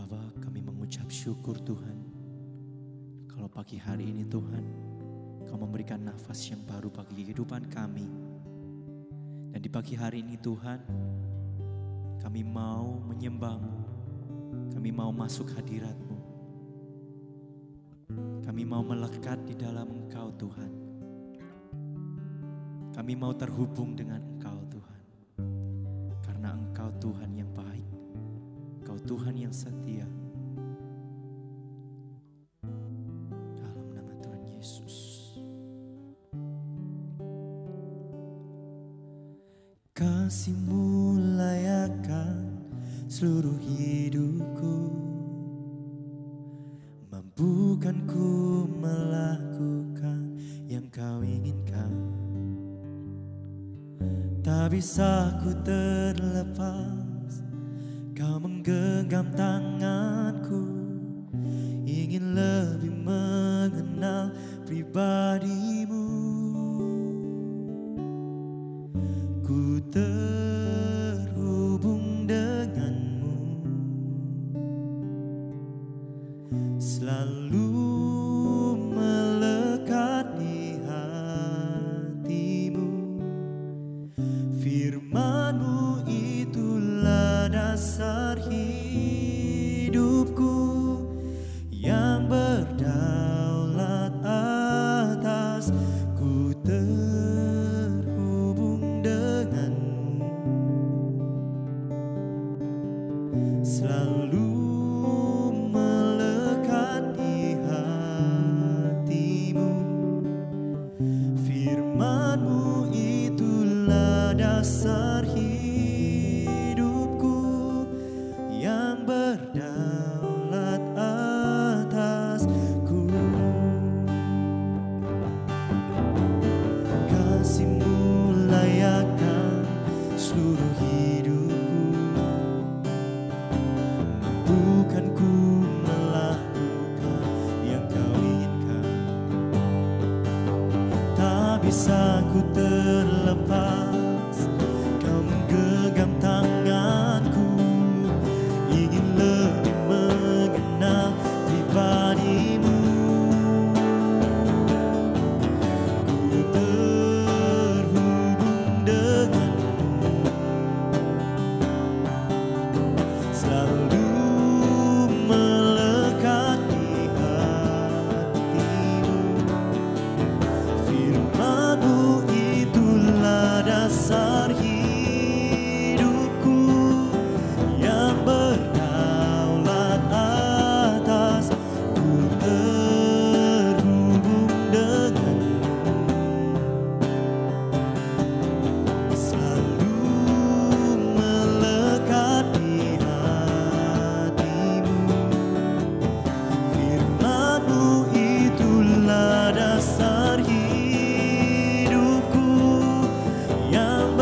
Bapa, kami mengucap syukur Tuhan. Kalau pagi hari ini Tuhan, Kau memberikan nafas yang baru bagi kehidupan kami. Dan di pagi hari ini Tuhan, kami mau menyembah-Mu. Kami mau masuk hadirat-Mu. Kami mau melekat di dalam Engkau Tuhan. Kami mau terhubung dengan Engkau Tuhan. Karena Engkau Tuhan yang baik. Engkau Tuhan yang setia. Dalam nama Tuhan Yesus. Kasih-Mu layakkan seluruh hidupku. Mampukan ku melakukan yang Kau inginkan. Tak bisa ku terlepas, Kau menggenggam tanganku. Ingin lebih mengenal pribadi-Mu. Ku terhubung dengan-Mu, selalu melekat di hati-Mu. Firman-Mu itulah dasar hidupku, yang berdaulat atas. Ku terhubung dengan-Mu, selalu melekat di hati-Mu. Firman-Mu itulah dasar hidupku, yang berdaulat atasku. Kasih-Mu layakkan seluruh hidupku. Mampukan ku melakukan yang Kau inginkan. Tak bisa ku terlepas, Kau menggenggam tanganku. Ingin lebih mengenal pribadi-Mu. Ku terhubung dengan-Mu, selalu melekat di hati-Mu. Firman-Mu itulah dasar hidupku, yang berdaulat atas. Ku terhubung dengan-Mu, selalu melekat di hati-Mu. Firman-Mu itulah dasar hidupku, yang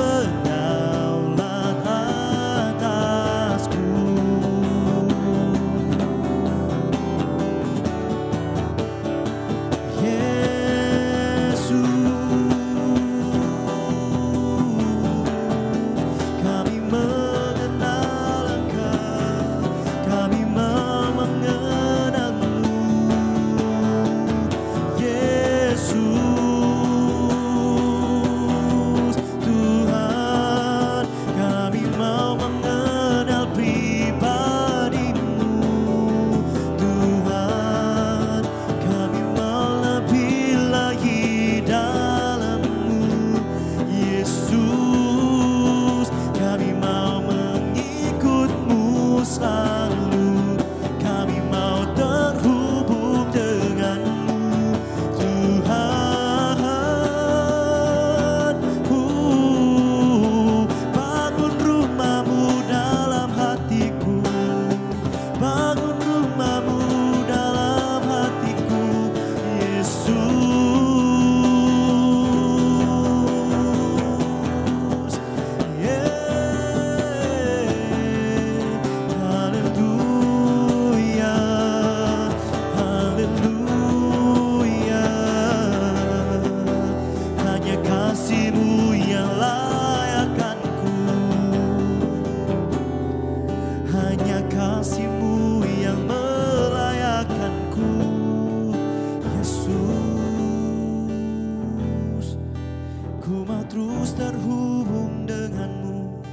terhubung denganmu,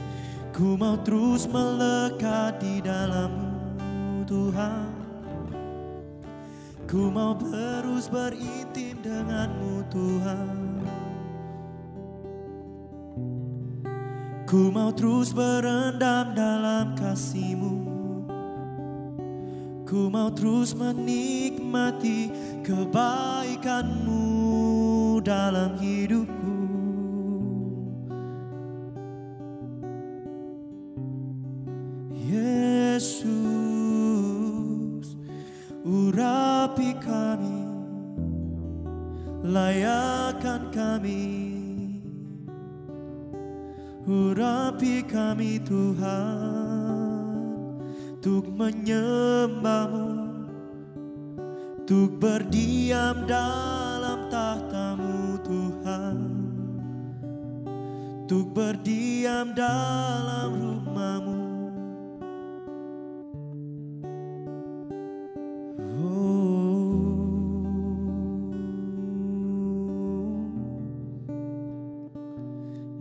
ku mau terus melekat di dalam-Mu Tuhan. Ku mau terus berintim denganmu Tuhan. Ku mau terus berendam dalam kasih-Mu. Ku mau terus menikmati kebaikan-Mu dalam hidupku. Yesus, urapi kami, layakkan kami, urapi kami Tuhan, untuk menyembah-Mu, untuk berdiam dalam tahta-Mu Tuhan, untuk berdiam dalam rumah-Mu.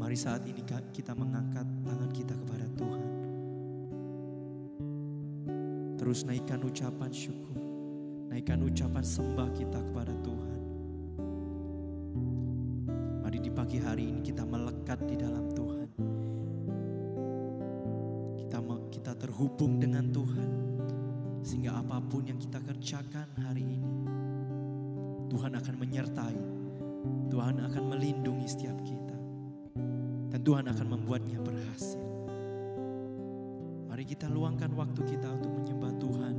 Mari saat ini kita mengangkat tangan kita kepada Tuhan. Terus naikkan ucapan syukur, naikkan ucapan sembah kita kepada Tuhan. Mari di pagi hari ini kita melekat di dalam Tuhan. Kita terhubung dengan Tuhan. Sehingga apapun yang kita kerjakan hari ini, Tuhan akan menyertai, Tuhan akan melindungi setiap kita, dan Tuhan akan membuatnya berhasil. Mari kita luangkan waktu kita untuk menyembah Tuhan.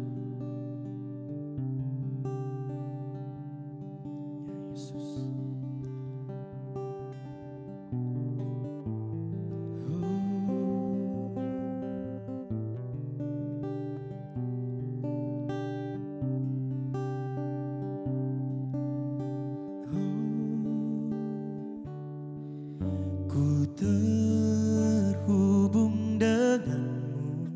Ya Yesus. Ku terhubung denganmu,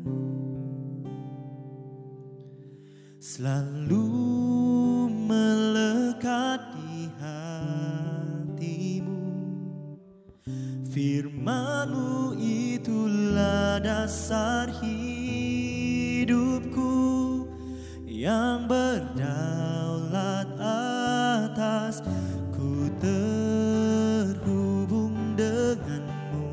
selalu melekat di hatimu. Firman-Mu itulah dasar hidupku, yang berdaulat atas. Ku terhubung denganmu,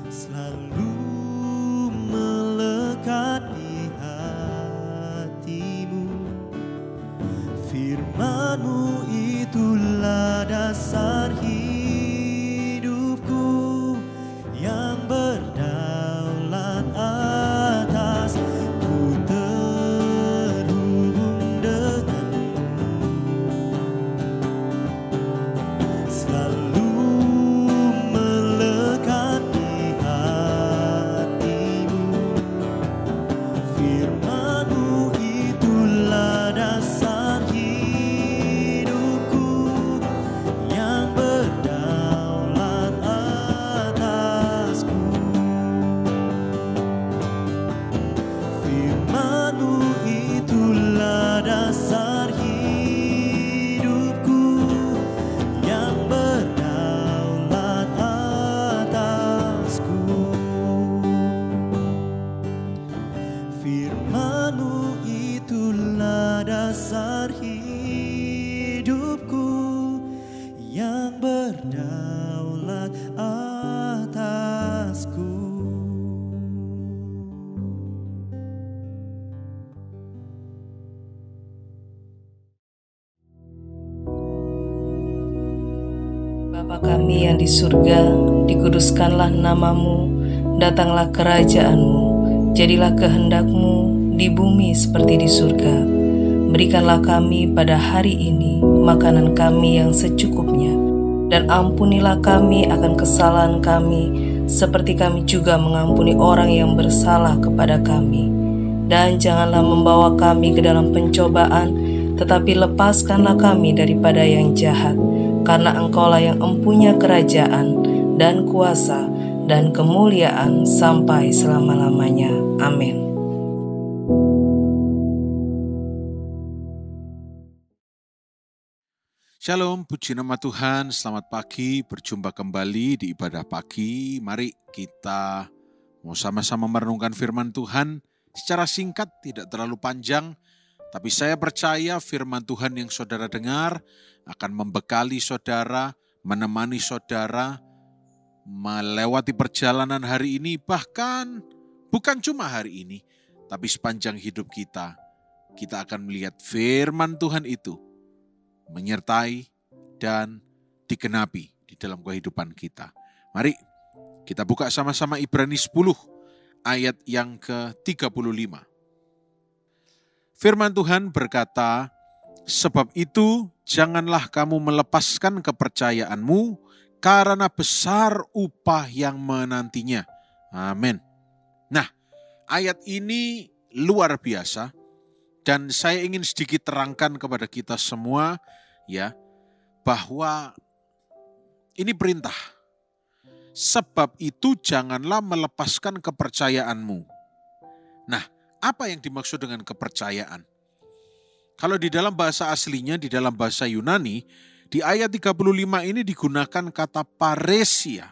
selalu melekat di hatimu. Firman-Mu itulah dasar hidupku, yang berdaulat atas. Ku terhubung denganmu, selalu melekat di hatimu. Firman-Mu itulah dasar hidupku, yang berdaulat atasku. Firman-Mu itulah dasar hidupku, yang berdaulat atasku. Firman-Mu itulah dasar hidupku, yang berdaulat atasku. Bapa kami yang di surga, dikuduskanlah nama-Mu, datanglah kerajaan-Mu, jadilah kehendak-Mu di bumi seperti di surga. Berikanlah kami pada hari ini makanan kami yang secukupnya, dan ampunilah kami akan kesalahan kami, seperti kami juga mengampuni orang yang bersalah kepada kami. Dan janganlah membawa kami ke dalam pencobaan, tetapi lepaskanlah kami daripada yang jahat. Karena Engkaulah yang empunya kerajaan dan kuasa dan kemuliaan sampai selama-lamanya. Amin. Shalom, puji nama Tuhan, selamat pagi, berjumpa kembali di ibadah pagi. Mari kita mau sama-sama merenungkan firman Tuhan secara singkat, tidak terlalu panjang. Tapi saya percaya firman Tuhan yang saudara dengar akan membekali saudara, menemani saudara, melewati perjalanan hari ini, bahkan bukan cuma hari ini, tapi sepanjang hidup kita akan melihat firman Tuhan itu menyertai dan digenapi di dalam kehidupan kita. Mari kita buka sama-sama Ibrani 10 ayat yang ke-35. Firman Tuhan berkata, "Sebab itu janganlah kamu melepaskan kepercayaanmu, karena besar upah yang menantinya." Amin. Nah, ayat ini luar biasa dan saya ingin sedikit terangkan kepada kita semua ya, bahwa ini perintah. Sebab itu janganlah melepaskan kepercayaanmu. Nah, apa yang dimaksud dengan kepercayaan? Kalau di dalam bahasa aslinya, di dalam bahasa Yunani, di ayat 35 ini digunakan kata paresia.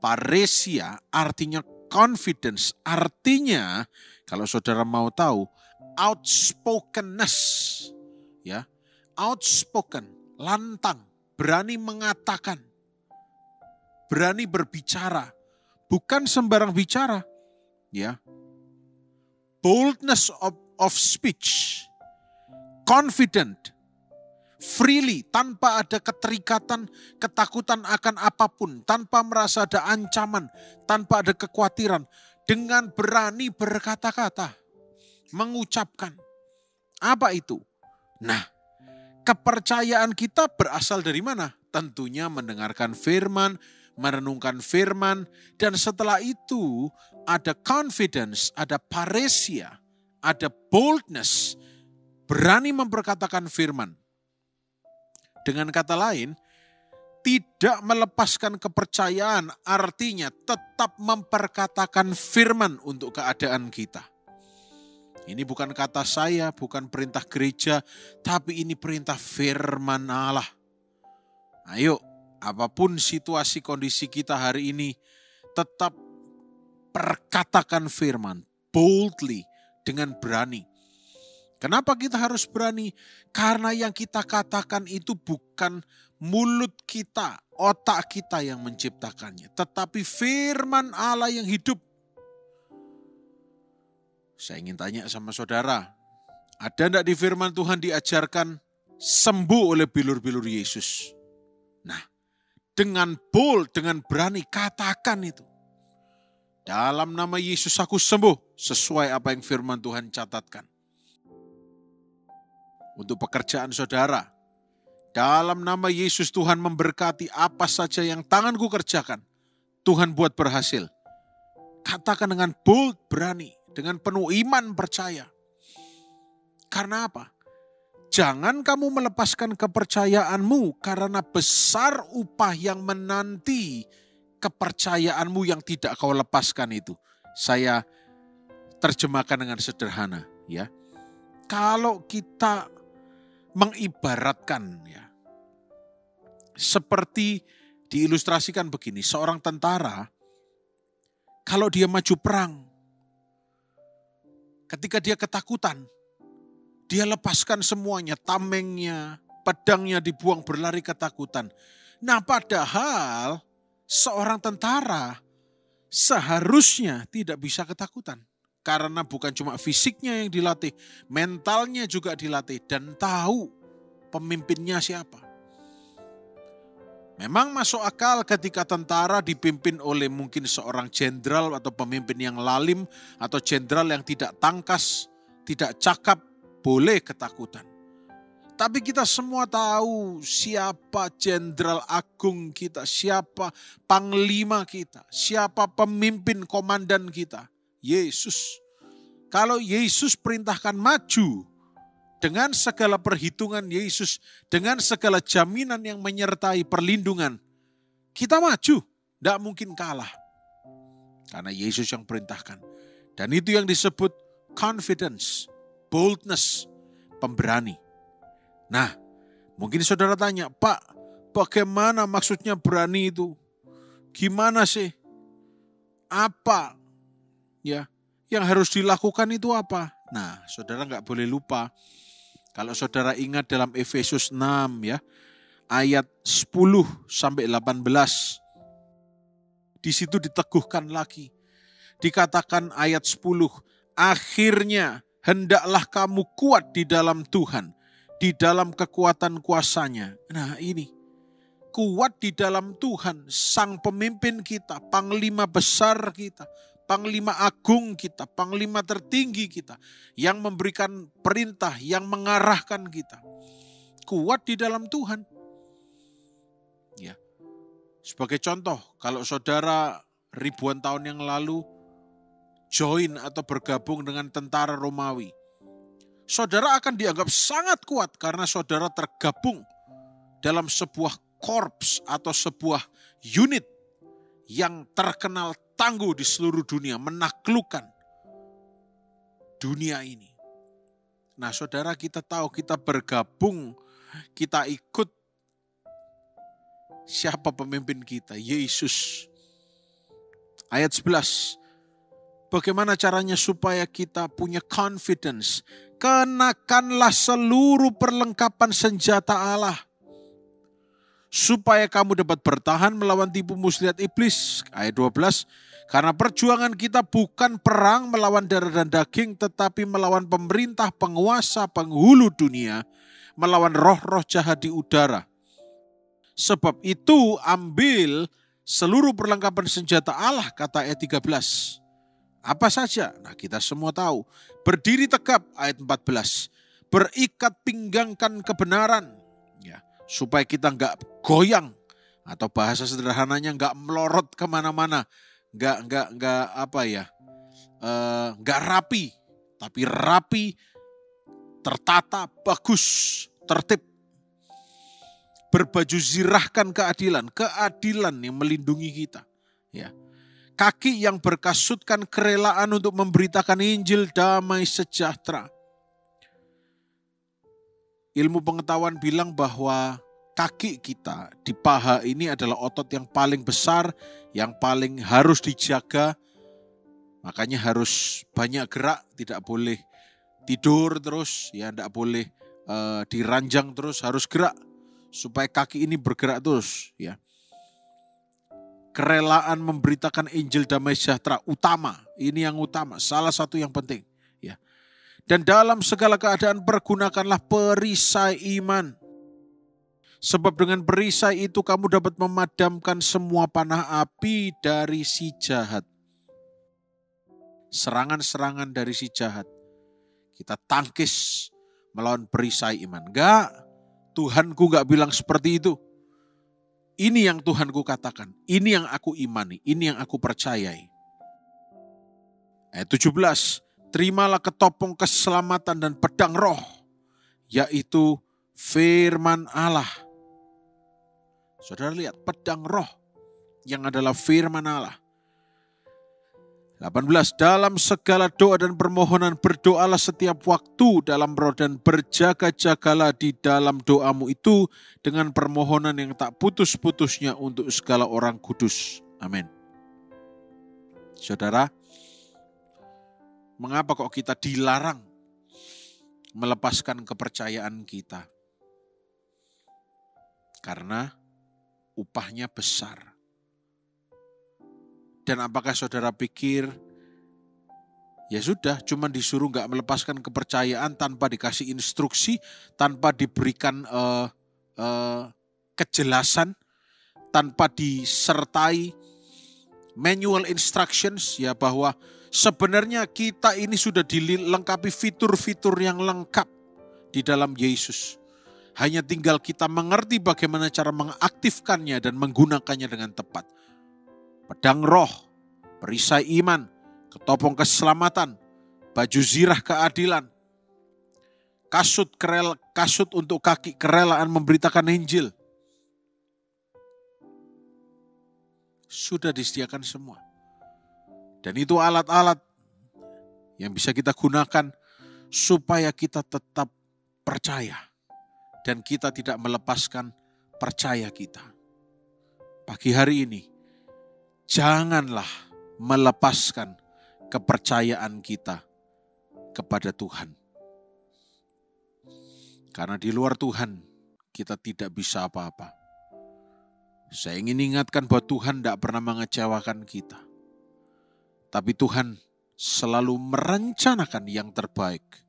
Paresia artinya confidence, artinya kalau saudara mau tahu, outspokenness, ya, outspoken, lantang, berani mengatakan, berani berbicara, bukan sembarang bicara, ya. Boldness of speech, confident, freely, tanpa ada keterikatan, ketakutan akan apapun, tanpa merasa ada ancaman, tanpa ada kekhawatiran, dengan berani berkata-kata, mengucapkan. Apa itu? Nah, kepercayaan kita berasal dari mana? Tentunya mendengarkan firman, merenungkan firman, dan setelah itu ada confidence, ada paresia, ada boldness, berani memperkatakan firman. Dengan kata lain, tidak melepaskan kepercayaan artinya tetap memperkatakan firman untuk keadaan kita. Ini bukan kata saya, bukan perintah gereja, tapi ini perintah firman Allah. Ayo, apapun situasi kondisi kita hari ini, tetap perkatakan firman, boldly, dengan berani. Kenapa kita harus berani? Karena yang kita katakan itu bukan mulut kita, otak kita yang menciptakannya, tetapi firman Allah yang hidup. Saya ingin tanya sama saudara, ada enggak di firman Tuhan diajarkan sembuh oleh bilur-bilur Yesus? Nah, dengan bold, dengan berani katakan itu. Dalam nama Yesus aku sembuh, sesuai apa yang firman Tuhan catatkan. Untuk pekerjaan saudara, dalam nama Yesus Tuhan memberkati apa saja yang tanganku kerjakan, Tuhan buat berhasil. Katakan dengan bold, berani. Dengan penuh iman percaya. Karena apa? Jangan kamu melepaskan kepercayaanmu karena besar upah yang menanti kepercayaanmu yang tidak kau lepaskan itu. Saya terjemahkan dengan sederhana, ya. Kalau kita mengibaratkan, ya, seperti diilustrasikan begini, seorang tentara kalau dia maju perang, ketika dia ketakutan, dia lepaskan semuanya, tamengnya, pedangnya dibuang berlari ketakutan. Nah, padahal seorang tentara seharusnya tidak bisa ketakutan. Karena bukan cuma fisiknya yang dilatih, mentalnya juga dilatih dan tahu pemimpinnya siapa. Memang masuk akal ketika tentara dipimpin oleh mungkin seorang jenderal atau pemimpin yang lalim atau jenderal yang tidak tangkas, tidak cakap, boleh ketakutan. Tapi kita semua tahu siapa jenderal agung kita, siapa panglima kita, siapa pemimpin komandan kita, Yesus. Kalau Yesus perintahkan maju, dengan segala perhitungan Yesus, dengan segala jaminan yang menyertai perlindungan, kita maju, tidak mungkin kalah. Karena Yesus yang perintahkan. Dan itu yang disebut confidence, boldness, pemberani. Nah, Mungkin saudara tanya, Pak, bagaimana maksudnya berani itu? Gimana sih? Apa? Ya, yang harus dilakukan itu apa? Nah, saudara nggak boleh lupa. Kalau saudara ingat dalam Efesus 6 ya, ayat 10 sampai 18. Di situ diteguhkan lagi. Dikatakan ayat 10, akhirnya hendaklah kamu kuat di dalam Tuhan, di dalam kekuatan kuasa-Nya. Nah ini, kuat di dalam Tuhan, Sang Pemimpin kita, Panglima besar kita, Panglima agung kita, Panglima tertinggi kita, yang memberikan perintah, yang mengarahkan kita. Kuat di dalam Tuhan. Ya. Sebagai contoh, kalau saudara ribuan tahun yang lalu join atau bergabung dengan tentara Romawi, saudara akan dianggap sangat kuat karena saudara tergabung dalam sebuah korps atau sebuah unit yang terkenal tangguh di seluruh dunia, menaklukkan dunia ini. Nah saudara, kita tahu kita bergabung, kita ikut siapa pemimpin kita? Yesus. Ayat 11. Bagaimana caranya supaya kita punya confidence? Kenakanlah seluruh perlengkapan senjata Allah, supaya kamu dapat bertahan melawan tipu muslihat iblis. Ayat 12. Karena perjuangan kita bukan perang melawan darah dan daging, tetapi melawan pemerintah, penguasa, penghulu dunia, melawan roh-roh jahat di udara. Sebab itu ambil seluruh perlengkapan senjata Allah, kata ayat 13. Apa saja? Nah kita semua tahu. Berdiri tegap, ayat 14. Berikat pinggangkan kebenaran, ya, supaya kita enggak goyang, atau bahasa sederhananya enggak melorot kemana-mana, enggak rapi, tapi rapi, tertata, bagus, tertib. Berbaju zirahkan keadilan yang melindungi kita. Ya. Kaki yang berkasutkan kerelaan untuk memberitakan Injil damai sejahtera. Ilmu pengetahuan bilang bahwa kaki kita di paha ini adalah otot yang paling besar, yang paling harus dijaga. Makanya harus banyak gerak, tidak boleh tidur terus, ya tidak boleh diranjang terus, harus gerak. Supaya kaki ini bergerak terus, ya. Kerelaan memberitakan Injil damai sejahtera utama, ini yang utama, salah satu yang penting, ya. Dan dalam segala keadaan pergunakanlah perisai iman. Sebab dengan perisai itu kamu dapat memadamkan semua panah api dari si jahat. Serangan-serangan dari si jahat kita tangkis melawan perisai iman. Enggak. Tuhanku gak bilang seperti itu. Ini yang Tuhanku katakan. Ini yang aku imani. Ini yang aku percayai. Ayat 17. Terimalah ketopong keselamatan dan pedang roh, yaitu firman Allah. Saudara lihat, pedang roh yang adalah firman Allah. 18. Dalam segala doa dan permohonan berdoalah setiap waktu dalam roh, dan berjaga-jagalah di dalam doamu itu dengan permohonan yang tak putus-putusnya untuk segala orang kudus. Amin. Saudara, mengapa kok kita dilarang melepaskan kepercayaan kita? Karena upahnya besar. Dan apakah saudara pikir, ya sudah, cuma disuruh gak melepaskan kepercayaan tanpa dikasih instruksi, tanpa diberikan kejelasan, tanpa disertai manual instructions, ya, bahwa sebenarnya kita ini sudah dilengkapi fitur-fitur yang lengkap di dalam Yesus. Hanya tinggal kita mengerti bagaimana cara mengaktifkannya dan menggunakannya dengan tepat. Pedang roh, perisai iman, ketopong keselamatan, baju zirah keadilan, kasut untuk kaki, kerelaan memberitakan Injil. Sudah disediakan semua. Dan itu alat-alat yang bisa kita gunakan supaya kita tetap percaya dan kita tidak melepaskan percaya kita. Pagi hari ini, janganlah melepaskan kepercayaan kita kepada Tuhan. Karena di luar Tuhan, kita tidak bisa apa-apa. Saya ingin ingatkan bahwa Tuhan tidak pernah mengecewakan kita. Tapi Tuhan selalu merencanakan yang terbaik.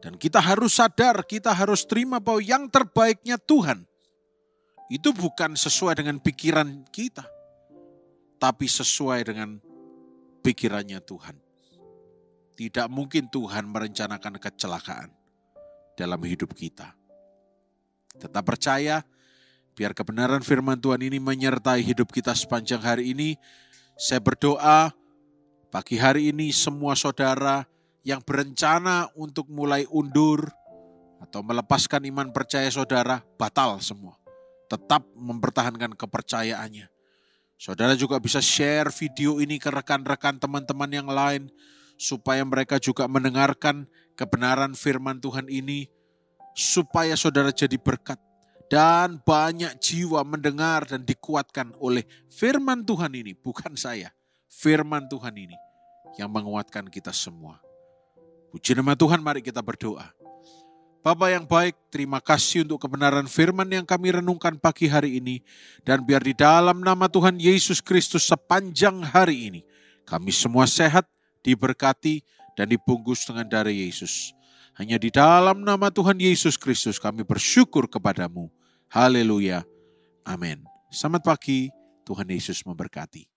Dan kita harus sadar, kita harus terima bahwa yang terbaiknya Tuhan. Itu bukan sesuai dengan pikiran kita. Tapi sesuai dengan pikirannya Tuhan. Tidak mungkin Tuhan merencanakan kecelakaan dalam hidup kita. Tetap percaya, biar kebenaran firman Tuhan ini menyertai hidup kita sepanjang hari ini. Saya berdoa pagi hari ini semua saudara yang berencana untuk mulai undur atau melepaskan iman percaya saudara, batal semua. Tetap mempertahankan kepercayaannya. Saudara juga bisa share video ini ke rekan-rekan teman-teman yang lain supaya mereka juga mendengarkan kebenaran firman Tuhan ini, supaya saudara jadi berkat. Dan banyak jiwa mendengar dan dikuatkan oleh firman Tuhan ini. Bukan saya, firman Tuhan ini yang menguatkan kita semua. Puji nama Tuhan, mari kita berdoa. Bapa yang baik, terima kasih untuk kebenaran firman yang kami renungkan pagi hari ini. Dan biar di dalam nama Tuhan Yesus Kristus sepanjang hari ini, kami semua sehat, diberkati, dan dibungkus dengan darah Yesus. Hanya di dalam nama Tuhan Yesus Kristus kami bersyukur kepadamu. Haleluya. Amin. Selamat pagi, Tuhan Yesus memberkati.